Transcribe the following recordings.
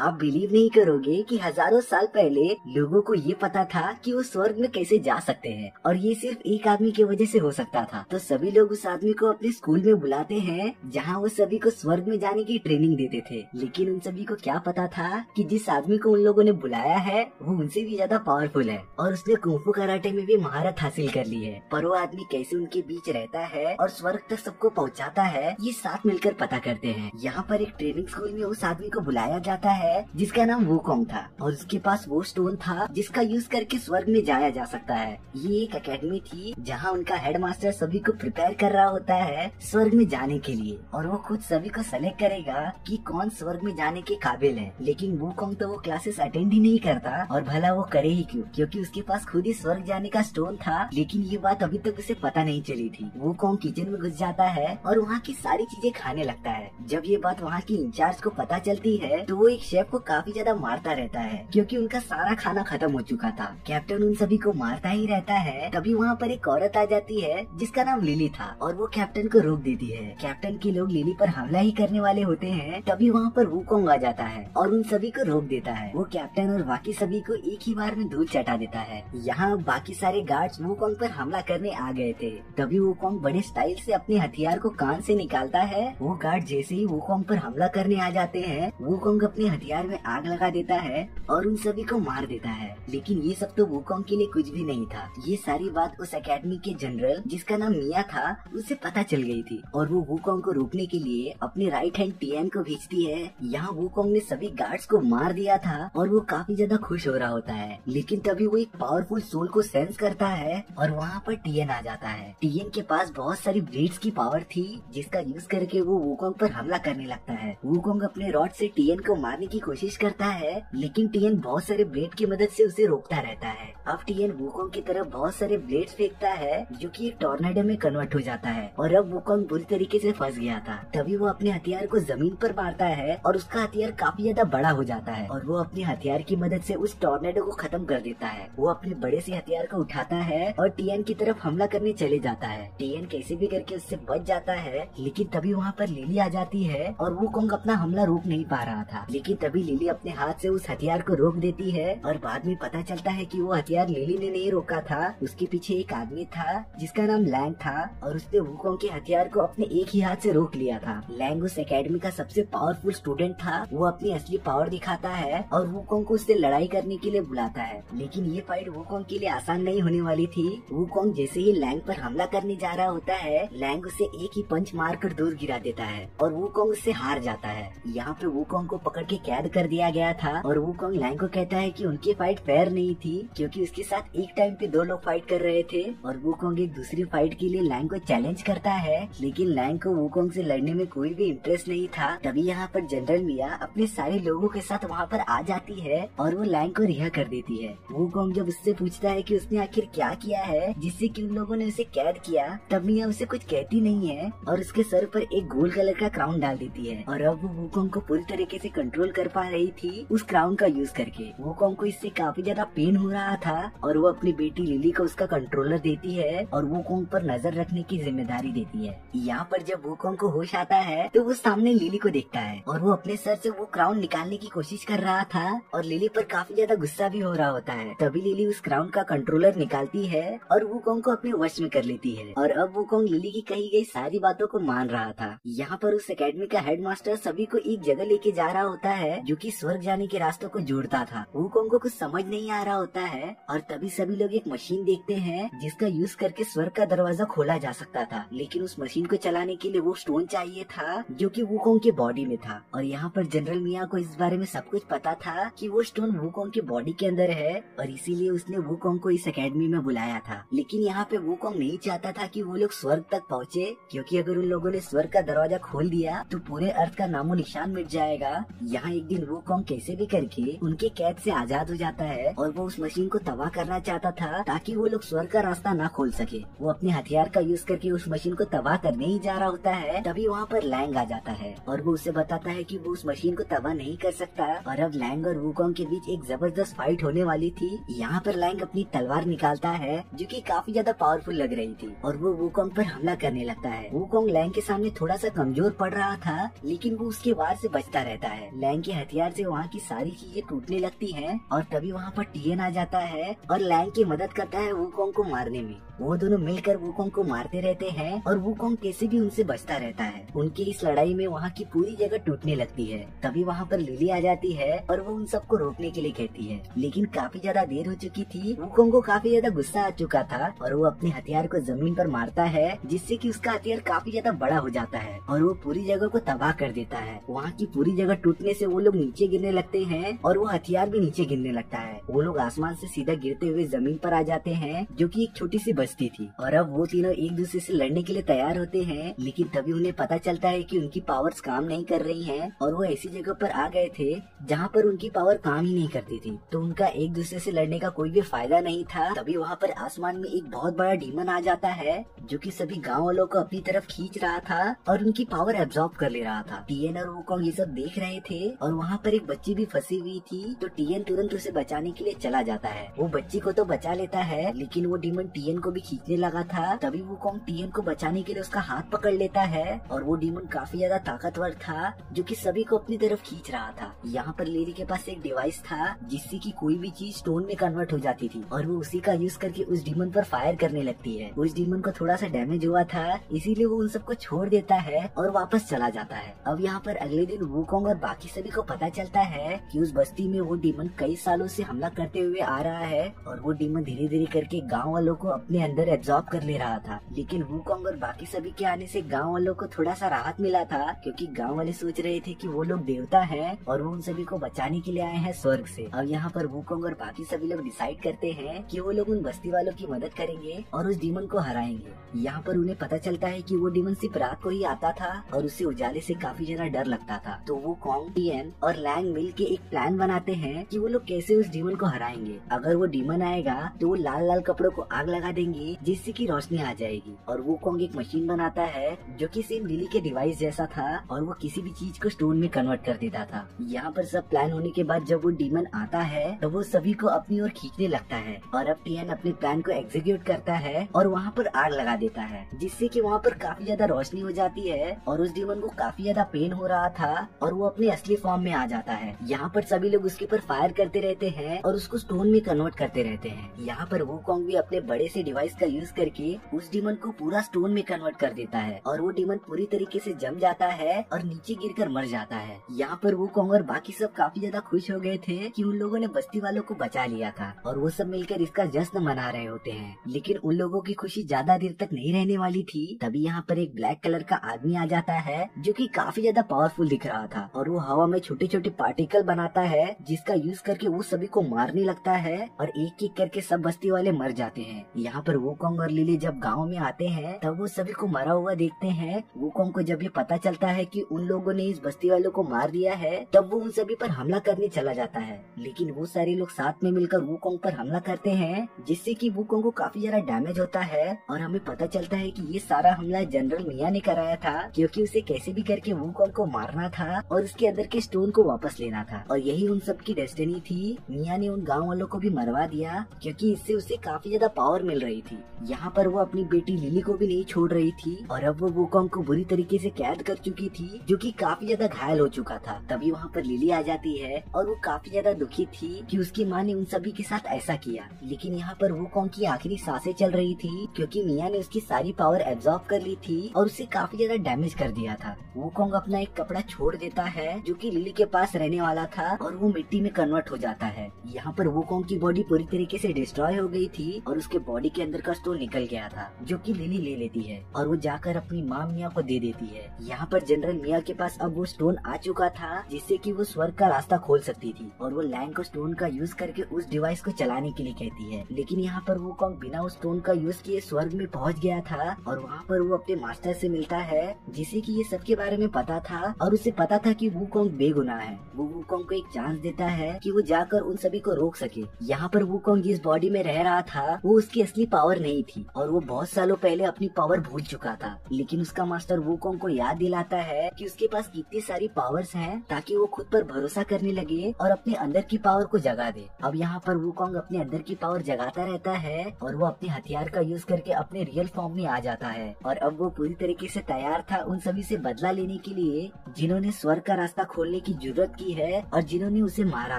आप बिलीव नहीं करोगे कि हजारों साल पहले लोगों को ये पता था कि वो स्वर्ग में कैसे जा सकते हैं, और ये सिर्फ एक आदमी की वजह से हो सकता था। तो सभी लोग उस आदमी को अपने स्कूल में बुलाते हैं जहाँ वो सभी को स्वर्ग में जाने की ट्रेनिंग देते थे। लेकिन उन सभी को क्या पता था कि जिस आदमी को उन लोगों ने बुलाया है वो उनसे भी ज्यादा पावरफुल है और उसने कुंफू कराटे में भी महारत हासिल कर ली है। पर वो आदमी कैसे उनके बीच रहता है और स्वर्ग तक सबको पहुँचाता है, ये साथ मिलकर पता करते हैं। यहाँ पर एक ट्रेनिंग स्कूल में उस आदमी को बुलाया जाता है जिसका नाम वुकोंग था, और उसके पास वो स्टोन था जिसका यूज करके स्वर्ग में जाया जा सकता है। ये एक एकेडमी थी जहाँ उनका हेडमास्टर सभी को प्रिपेयर कर रहा होता है स्वर्ग में जाने के लिए, और वो खुद सभी को सेलेक्ट करेगा कि कौन स्वर्ग में जाने के काबिल है। लेकिन वुकोंग तो वो क्लासेस अटेंड ही नहीं करता, और भला वो करे ही क्यों, क्योंकि उसके पास खुद ही स्वर्ग जाने का स्टोन था। लेकिन ये बात अभी तक उसे पता नहीं चली थी। वुकोंग किचन में घुस जाता है और वहाँ की सारी चीजें खाने लगता है। जब ये बात वहाँ की इंचार्ज को पता चलती है तो वो एक शेफ को काफी ज्यादा मारता रहता है क्योंकि उनका सारा खाना खत्म हो चुका था। कैप्टन उन सभी को मारता ही रहता है। तभी वहाँ पर एक औरत आ जाती है जिसका नाम लिली था, और वो कैप्टन को रोक देती है। कैप्टन के लोग लिली पर हमला ही करने वाले होते हैं, तभी वहाँ पर वुकोंग आ जाता है और उन सभी को रोक देता है। वो कैप्टन और बाकी सभी को एक ही बार में धूल चटा देता है। यहाँ बाकी सारे गार्ड्स वुकोंग पर हमला करने आ गए थे। तभी वुकोंग बड़े स्टाइल से अपने हथियार को कान से निकालता है। वो गार्ड जैसे ही वुकोंग पर हमला करने आ जाते हैं, वुकोंग अपने हथियार में आग लगा देता है और उन सभी को मार देता है। लेकिन ये सब तो वुकोंग के लिए कुछ भी नहीं था। ये सारी बात उस एकेडमी के जनरल जिसका नाम मिया था उसे पता चल गई थी, और वो वुकोंग को रोकने के लिए अपने राइट हैंड टियन को भेजती है। यहाँ वुकोंग ने सभी गार्ड्स को मार दिया था और वो काफी ज्यादा खुश हो रहा होता है। लेकिन तभी वो एक पावरफुल सोल को सेंस करता है और वहाँ पर टियन आ जाता है। टियन के पास बहुत सारी ब्लेड्स की पावर थी जिसका यूज करके वो वुकोंग पर हमला करने लगता है। वुकोंग अपने रॉड से टियन को मारने की कोशिश करता है, लेकिन टियन बहुत सारे ब्लेड की मदद से उसे रोकता रहता है। अब टियन वुकोंग की तरफ बहुत सारे ब्लेड्स फेंकता है जो कि एक टॉर्नेडो में कन्वर्ट हो जाता है, और अब वुकोंग बुरी तरीके से फंस गया था। तभी वो अपने हथियार को जमीन पर मारता है और उसका हथियार काफी ज्यादा बड़ा हो जाता है, और वो अपने हथियार की मदद से उस टॉर्नेडो को खत्म कर देता है। वो अपने बड़े से हथियार को उठाता है और टियन की तरफ हमला करने चले जाता है। टियन कैसे भी करके उससे बच जाता है, लेकिन तभी वहाँ पर लिली आ जाती है और वुकोंग अपना हमला रोक नहीं पा रहा था। लेकिन तभी लिली अपने हाथ से उस हथियार को रोक देती है, और बाद में पता चलता है कि वो हथियार लिली ने नहीं रोका था। उसके पीछे एक आदमी था जिसका नाम लैंग था, और उसने वुकोंग के हथियार को अपने एक ही हाथ से रोक लिया था। लैंग उस एकेडमी का सबसे पावरफुल स्टूडेंट था। वो अपनी असली पावर दिखाता है और वुकोंग को उससे लड़ाई करने के लिए बुलाता है। लेकिन ये फाइट वुकोंग के लिए आसान नहीं होने वाली थी। वुकोंग जैसे ही लैंग पर हमला करने जा रहा होता है, लैंग उसे एक ही पंच मारकर दूर गिरा देता है और वुकोंग उससे हार जाता है। यहाँ पे वुकोंग को पकड़ के कैद कर दिया गया था, और वुकोंग लैंग को कहता है कि उनकी फाइट फेयर नहीं थी क्योंकि उसके साथ एक टाइम पे दो लोग फाइट कर रहे थे। और वुकोंग एक दूसरी फाइट के लिए लैंग को चैलेंज करता है, लेकिन लैंग को वुकोंग से लड़ने में कोई भी इंटरेस्ट नहीं था। तभी यहाँ पर जनरल मिया अपने सारे लोगों के साथ वहाँ पर आ जाती है और वो लैंग को रिहा कर देती है। वुकोंग जब उससे पूछता है कि उसने आखिर क्या किया है जिससे कि उन लोगों ने उसे कैद किया, तब मिया उसे कुछ कहती नहीं है और उसके सर पर एक गोल्ड कलर का क्राउन डाल देती है। और अब वो वुकोंग को पूरी तरीके से कंट्रोल कर पा रही थी उस क्राउन का यूज करके। वुकोंग को इससे काफी ज्यादा पेन हो रहा था, और वो अपनी बेटी लिली को उसका कंट्रोलर देती है और वुकोंग पर नजर रखने की जिम्मेदारी देती है। यहाँ पर जब वुकोंग को होश आता है तो वो सामने लिली को देखता है, और वो अपने सर से वो क्राउन निकालने की कोशिश कर रहा था, और लिली पर काफी ज्यादा गुस्सा भी हो रहा होता है। तभी लिली उस क्राउन का कंट्रोलर निकालती है और वुकोंग को अपने वश में कर लेती है, और अब वुकोंग लिली की कही गई सारी बातों को मान रहा था। यहाँ पर उस एकेडमी का हेडमास्टर सभी को एक जगह लेके जा रहा होता है जो कि स्वर्ग जाने के रास्तों को जोड़ता था। वुकोंग को कुछ समझ नहीं आ रहा होता है, और तभी सभी लोग एक मशीन देखते हैं जिसका यूज करके स्वर्ग का दरवाजा खोला जा सकता था। लेकिन उस मशीन को चलाने के लिए वो स्टोन चाहिए था जो कि वुकोंग के बॉडी में था, और यहाँ पर जनरल मिया को इस बारे में सब कुछ पता था कि वो स्टोन वुकोंग के बॉडी के अंदर है, और इसीलिए उसने वुकोंग को इस एकेडमी में बुलाया था। लेकिन यहाँ पे वुकोंग नहीं चाहता था कि वो लोग स्वर्ग तक पहुँचे, क्योंकि अगर उन लोगों ने स्वर्ग का दरवाजा खोल दिया तो पूरे अर्थ का नामो निशान मिट जाएगा। यहाँ एक दिन वुकोंग कैसे भी करके उनके कैद से आजाद हो जाता है, और वो उस मशीन को तबाह करना चाहता था ताकि वो लोग स्वर्ग का रास्ता ना खोल सके। वो अपने हथियार का यूज करके उस मशीन को तबाह करने ही जा रहा होता है, तभी वहाँ पर लैंग आ जाता है और वो उसे बताता है कि वो उस मशीन को तबाह नहीं कर सकता। और अब लैंग और वुकोंग के बीच एक जबरदस्त फाइट होने वाली थी। यहाँ पर लैंग अपनी तलवार निकालता है जो कि काफी ज्यादा पावरफुल लग रही थी, और वो वुकोंग पर हमला करने लगता है। वुकोंग लैंग के सामने थोड़ा सा कमजोर पड़ रहा था, लेकिन वो उसके वार से बचता रहता है। लैंग के हथियार से वहाँ की सारी चीजें टूटने लगती हैं और तभी वहाँ पर टियन आ जाता है और लैंग की मदद करता है वूकोंग को मारने में। वो दोनों मिलकर वूकोंग को मारते रहते हैं और वूकोंग कैसे भी उनसे बचता रहता है। उनकी इस लड़ाई में वहाँ की पूरी जगह टूटने लगती है। तभी वहाँ पर लिली आ जाती है और वो उन सबको रोकने के लिए कहती है, लेकिन काफी ज्यादा देर हो चुकी थी। वूकोंग को काफी ज्यादा गुस्सा आ चुका था और वो अपने हथियार को जमीन पर मारता है, जिससे कि उसका हथियार काफी ज्यादा बड़ा हो जाता है और वो पूरी जगह को तबाह कर देता है। वहाँ की पूरी जगह टूटने से वो लोग नीचे गिरने लगते हैं और वो हथियार भी नीचे गिरने लगता है। वो लोग आसमान से सीधा गिरते हुए जमीन पर आ जाते हैं, जो कि एक छोटी सी बस्ती थी। और अब वो तीनों एक दूसरे से लड़ने के लिए तैयार होते हैं, लेकिन तभी उन्हें पता चलता है कि उनकी पावर्स काम नहीं कर रही हैं और वो ऐसी जगह पर आ गए थे जहाँ पर उनकी पावर काम ही नहीं करती थी। तो उनका एक दूसरे से लड़ने का कोई भी फायदा नहीं था। तभी वहाँ पर आसमान में एक बहुत बड़ा डीमन आ जाता है, जो कि सभी गाँव वालों को अपनी तरफ खींच रहा था और उनकी पावर एब्जॉर्ब कर ले रहा था। टियन और वूकोंग ये सब देख रहे थे और वहाँ पर एक बच्ची भी फंसी हुई थी। तो टियन तुरंत उसे बचाने के लिए चला जाता है। वो बच्ची को तो बचा लेता है, लेकिन वो डीमन टियन को भी खींचने लगा था। तभी वूकोंग टियन को बचाने के लिए उसका हाथ पकड़ लेता है और वो डीमन काफी ज्यादा ताकतवर था, जो कि सभी को अपनी तरफ खींच रहा था। यहाँ पर लिली के पास एक डिवाइस था जिससे कि कोई भी चीज स्टोन में कन्वर्ट हो जाती थी और वो उसी का यूज करके उस डीमन पर फायर करने लगती है। उस डीमन को थोड़ा सा डैमेज हुआ था, इसीलिए वो उन सबको छोड़ देता है और वापस चला जाता है। अब यहाँ पर अगले दिन वूकोंग और बाकी सभी को पता चलता है कि उस बस्ती में वो डीमन कई सालों से हमला करते हुए आ रहा है और वो डीमन धीरे धीरे करके गाँव वालों को अपने अंदर एब्जॉर्ब कर ले रहा था। लेकिन वूकोंग और बाकी सभी के आने से गाँव वालों को थोड़ा सा राहत मिला था, क्योंकि गाँव वाले सोच रहे थे कि वो लोग देवता हैं और वो उन सभी को बचाने के लिए आए हैं स्वर्ग से। अब यहाँ पर वूकोंग और बाकी सभी लोग डिसाइड करते हैं कि वो लोग उन बस्ती वालों की मदद करेंगे और उस डीमन को हराएंगे। यहाँ पर उन्हें पता चलता है कि वो डीमन सिर्फ रात को ही आता था और उसे उजाले से काफी ज्यादा डर लगता था। तो वूकोंग, टियन और लैंग मिल के एक प्लान बनाते हैं कि वो लोग कैसे उस डीमन को हराएंगे। अगर वो डीमन आएगा तो वो लाल लाल कपड़ों को आग लगा देंगे, जिससे कि रोशनी आ जाएगी। और वूकोंग एक मशीन बनाता है जो कि सेम लिली के डिवाइस जैसा था और वो किसी भी चीज को स्टोन में कन्वर्ट कर देता था। यहाँ पर सब प्लान होने के बाद जब वो डीमन आता है तो वो सभी को अपनी ओर खींचने लगता है और अब टियन अपने प्लान को एग्जीक्यूट करता है और वहाँ पर आग लगा देता है, जिससे कि वहाँ पर काफी ज्यादा रोशनी हो जाती है और उस डीमन को काफी ज्यादा पेन हो रहा था और वो अपने असली फॉर्म में आ जाता है। यहाँ पर सभी लोग उसके ऊपर फायर करते रहते हैं और उसको स्टोन में कन्वर्ट करते रहते हैं। यहाँ पर वूकोंग भी अपने बड़े से डिवाइस का यूज करके उस डीमन को पूरा स्टोन में कन्वर्ट कर देता है और वो डीमन पूरी तरीके से जम जाता है और नीचे गिरकर मर जाता है। यहाँ पर वूकोंग और बाकी सब काफी ज्यादा खुश हो गए थे कि उन लोगों ने बस्ती वालों को बचा लिया था और वो सब मिलकर इसका जश्न मना रहे होते हैं। लेकिन उन लोगों की खुशी ज्यादा देर तक नहीं रहने वाली थी। तभी यहाँ पर एक ब्लैक कलर का आदमी आ जाता है जो कि काफी ज्यादा पावरफुल दिख रहा था और वो हवा में छोटे छोटे पार्टिकल बनाता है, जिसका यूज करके वो सभी को मारने लगता है और एक एक करके सब बस्ती वाले मर जाते हैं। यहाँ पर वूकोंग और लिली जब गाँव में आते हैं तब वो सभी को मरा हुआ देखते हैं। वूकोंग को जब ये पता चलता है कि उन लोगों ने इस बस्ती वालों को मार दिया है, तब वो उन सभी पर हमला करने चला जाता है। लेकिन वो सारे लोग साथ में मिलकर वूकोंग पर हमला करते हैं, जिससे कि वूकोंग को काफी ज्यादा डैमेज होता है और हमें पता चलता है कि ये सारा हमला जनरल मिया ने कराया था, क्योंकि उसे कैसे भी करके वूकोंग को मारना था और उसके अंदर के स्टोन को वापस लेना था। और यही उन सब की डेस्टिनी थी। मिया ने उन गाँव वालों को भी मरवा दिया, क्योंकि इससे उसे काफी ज्यादा पावर मिल रही थी। यहाँ पर वो अपनी बेटी लिली को भी नहीं छोड़ रही थी और अब वो वूकोंग को बुरी तरीके से कैद कर चुकी थी, जो कि काफी ज्यादा घायल हो चुका था। तभी वहाँ पर लिली आ जाती है और वो काफी ज्यादा दुखी थी कि उसकी माँ ने उन सभी के साथ ऐसा किया। लेकिन यहाँ पर वूकोंग की आखिरी सांसें चल रही थी, क्योंकि मिया ने उसकी सारी पावर एब्जॉर्ब कर ली थी और उसे काफी ज्यादा डैमेज कर दिया था। वूकोंग अपना एक कपड़ा छोड़ देता है जो कि लिली के पास रहने वाला था और वो मिट्टी में कन्वर्ट हो जाता है। यहाँ पर वूकोंग की बॉडी पूरी तरीके से डिस्ट्रॉय हो गई थी और उसके बॉडी के अंदर का स्टोन निकल गया था, जो कि लिली ले लेती है और वो जाकर अपनी माँ मिया को दे देती है। यहाँ पर जनरल मिया के पास अब वो स्टोन आ चुका था, जिससे कि वो स्वर्ग का रास्ता खोल सकती थी और वो लैंग को स्टोन का यूज करके उस डिवाइस को चलाने के लिए कहती है। लेकिन यहाँ पर वूकोंग बिना उस स्टोन का यूज किए स्वर्ग में पहुँच गया था और वहाँ पर वो अपने मास्टर से मिलता है, जिसे कि ये सब के बारे में पता था और उसे पता था कि वूकोंग बेगुनाह है। वो वूकोंग को एक चांस देता है कि वो जाकर उन सभी को रोक सके। यहाँ पर वूकोंग जिस बॉडी में रह रहा था वो उसकी असली पावर नहीं थी और वो बहुत सालों पहले अपनी पावर भूल चुका था। लेकिन उसका मास्टर वूकोंग को याद दिलाता है कि उसके पास कितनी सारी पावर्स हैं, ताकि वो खुद पर भरोसा करने लगे और अपने अंदर की पावर को जगा दे। अब यहाँ पर वूकोंग अपने अंदर की पावर जगाता रहता है और वो अपने हथियार का यूज करके अपने रियल फॉर्म में आ जाता है और अब वो पूरी तरीके से तैयार था उन सभी से बदला लेने के लिए, जिन्होंने स्वर्ग का रास्ता खोलने करने की जरूरत की है और जिन्होंने उसे मारा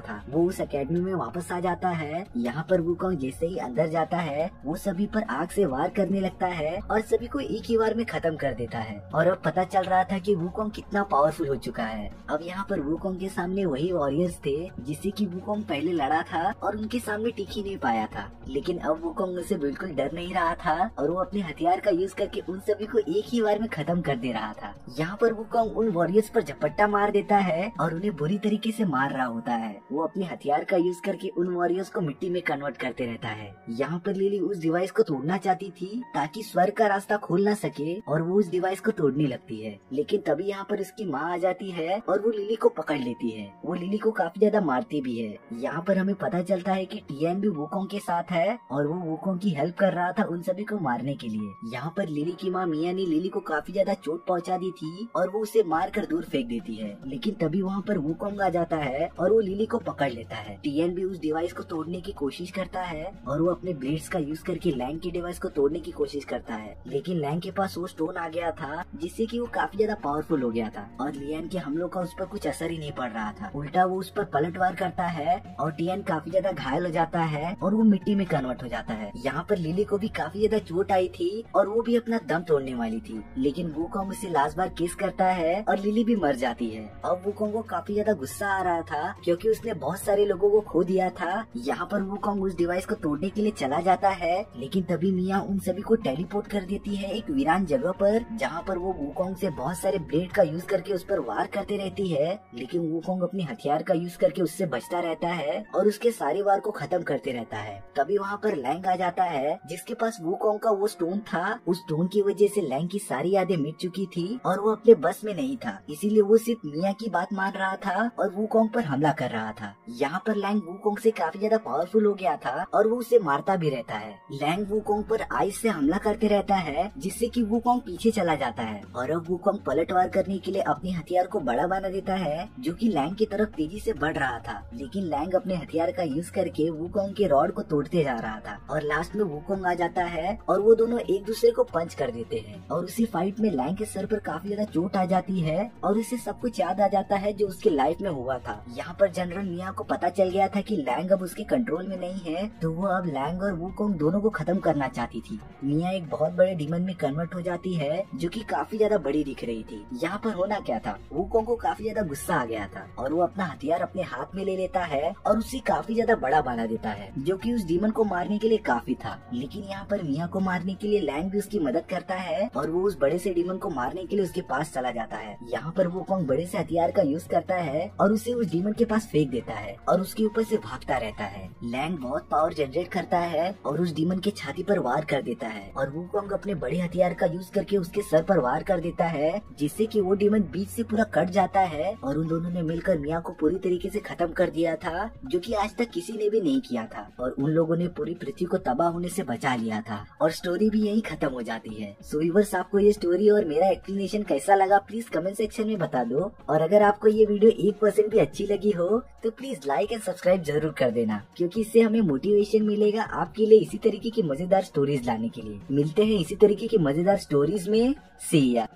था वो उस एकेडमी में वापस आ जाता है। यहाँ पर वुकोंग जैसे ही अंदर जाता है वो सभी पर आग से वार करने लगता है और सभी को एक ही वार में खत्म कर देता है। और अब पता चल रहा था कि वुकोंग कितना पावरफुल हो चुका है। अब यहाँ पर वुकोंग के सामने वही वॉरियर्स थे जिससे कि वुकोंग पहले लड़ा था और उनके सामने टिक ही नहीं पाया था। लेकिन अब वुकोंग उनसे बिल्कुल डर नहीं रहा था और वो अपने हथियार का यूज करके उन सभी को एक ही बार में खत्म कर दे रहा था। यहाँ पर वुकोंग उन वॉरियर्स पर झपट्टा मार देता है और उन्हें बुरी तरीके से मार रहा होता है। वो अपने हथियार का यूज करके उन वॉरियर्स को मिट्टी में कन्वर्ट करते रहता है। यहाँ पर लिली उस डिवाइस को तोड़ना चाहती थी ताकि स्वर्ग का रास्ता खोल ना सके और वो उस डिवाइस को तोड़ने लगती है। लेकिन तभी यहाँ पर उसकी माँ आ जाती है और वो लिली को पकड़ लेती है। वो लिली को काफी ज्यादा मारती भी है। यहाँ पर हमें पता चलता है कि टियान भी वुकोंग के साथ है और वो वुकोंग की हेल्प कर रहा था उन सभी को मारने के लिए। यहाँ पर लिली की माँ मिया ने लिली को काफी ज्यादा चोट पहुँचा दी थी और वो उसे मार कर दूर फेंक देती है। लेकिन तभी वहाँ पर वुकोंग आ जाता है और वो लिली को पकड़ लेता है। टियान भी उस डिवाइस को तोड़ने की कोशिश करता है और वो अपने ब्लेड्स का यूज करके लैंग की डिवाइस को तोड़ने की कोशिश करता है। लेकिन लैंग के पास वो स्टोन आ गया था जिससे कि वो काफी ज्यादा पावरफुल हो गया था और लियान के हमलों का उस पर कुछ असर ही नहीं पड़ रहा था। उल्टा वो उस पर पलटवार करता है और टियान काफी ज्यादा घायल हो जाता है और वो मिट्टी में कन्वर्ट हो जाता है। यहाँ पर लिली को भी काफी ज्यादा चोट आई थी और वो भी अपना दम तोड़ने वाली थी। लेकिन वुकोंग उसे लास्ट बार किस करता है और लिली भी मर जाती है। अब वुकोंग को काफी ज्यादा गुस्सा आ रहा था क्योंकि उसने बहुत सारे लोगों को खो दिया था। यहाँ पर वुकोंग उस डिवाइस को तोड़ने के लिए चला जाता है लेकिन तभी मिया उन सभी को टेलीपोर्ट कर देती है एक वीरान जगह पर, जहाँ पर वो वुकोंग से बहुत सारे ब्लेड का यूज करके उस पर वार करते रहती है। लेकिन वुकोंग अपने हथियार का यूज करके उससे बचता रहता है और उसके सारे वार को खत्म करते रहता है। तभी वहाँ पर लैंग आ जाता है जिसके पास वुकोंग का वो स्टोन था। उस स्टोन की वजह से लैंग की सारी यादें मिट चुकी थी और वो अपने बस में नहीं था, इसीलिए वो सिर्फ मिया की बात मान रहा था और वुकोंग पर हमला कर रहा था। यहाँ पर लैंग वुकोंग से काफी ज्यादा पावरफुल हो गया था और वो उसे मारता भी रहता है। लैंग वुकोंग पर आइस से हमला करते रहता है जिससे कि वुकोंग पीछे चला जाता है और अब वुकोंग पलटवार करने के लिए अपने हथियार को बड़ा बना देता है जो कि लैंग की तरफ तेजी से बढ़ रहा था। लेकिन लैंग अपने हथियार का यूज करके वुकोंग के रॉड को तोड़ते जा रहा था और लास्ट में वुकोंग आ जाता है और वो दोनों एक दूसरे को पंच कर देते हैं और उसी फाइट में लैंग के सर पर काफी ज्यादा चोट आ जाती है और उसे सब कुछ याद आ जाता है जो उसके लाइफ में हुआ था। यहाँ पर जनरल मिया को पता चल गया था कि लैंग अब उसके कंट्रोल में नहीं है, तो वो अब लैंग और वुकोंग दोनों को खत्म करना चाहती थी। मिया एक बहुत बड़े डीमन में कन्वर्ट हो जाती है जो कि काफी ज्यादा बड़ी दिख रही थी। यहाँ पर होना क्या था, वुकोंग को काफी ज्यादा गुस्सा आ गया था और वो अपना हथियार अपने हाथ में ले लेता है और उसे काफी ज्यादा बड़ा बना देता है जो कि उस डीमन को मारने के लिए काफी था। लेकिन यहाँ पर मिया को मारने के लिए लैंग भी उसकी मदद करता है और वो उस बड़े से डीमन को मारने के लिए उसके पास चला जाता है। यहाँ पर वुकोंग बड़े से हथियार का यूज करता है और उसे उस डीमन के पास फेंक देता है और उसके ऊपर से भागता रहता है। लैंग बहुत पावर जनरेट करता है और उस डीमन के छाती पर वार कर देता है और वुकोंग अपने बड़े हथियार का यूज करके उसके सर पर वार कर देता है जिससे कि वो डीमन बीच से पूरा कट जाता है और उन दोनों ने मिलकर मिया को पूरी तरीके से खत्म कर दिया था जो कि आज तक किसी ने भी नहीं किया था और उन लोगों ने पूरी पृथ्वी को तबाह होने से बचा लिया था और स्टोरी भी यही खत्म हो जाती है। सो व्यूअर्स, आपको ये स्टोरी और मेरा एक्सप्लेनेशन कैसा लगा प्लीज कमेंट सेक्शन में बता दो और अगर आपको ये वीडियो 1% भी अच्छी लगी हो तो प्लीज लाइक एंड सब्सक्राइब जरूर कर देना क्योंकि इससे हमें मोटिवेशन मिलेगा आपके लिए इसी तरीके की मजेदार स्टोरीज लाने के लिए। मिलते हैं इसी तरीके की मजेदार स्टोरीज में। सी या।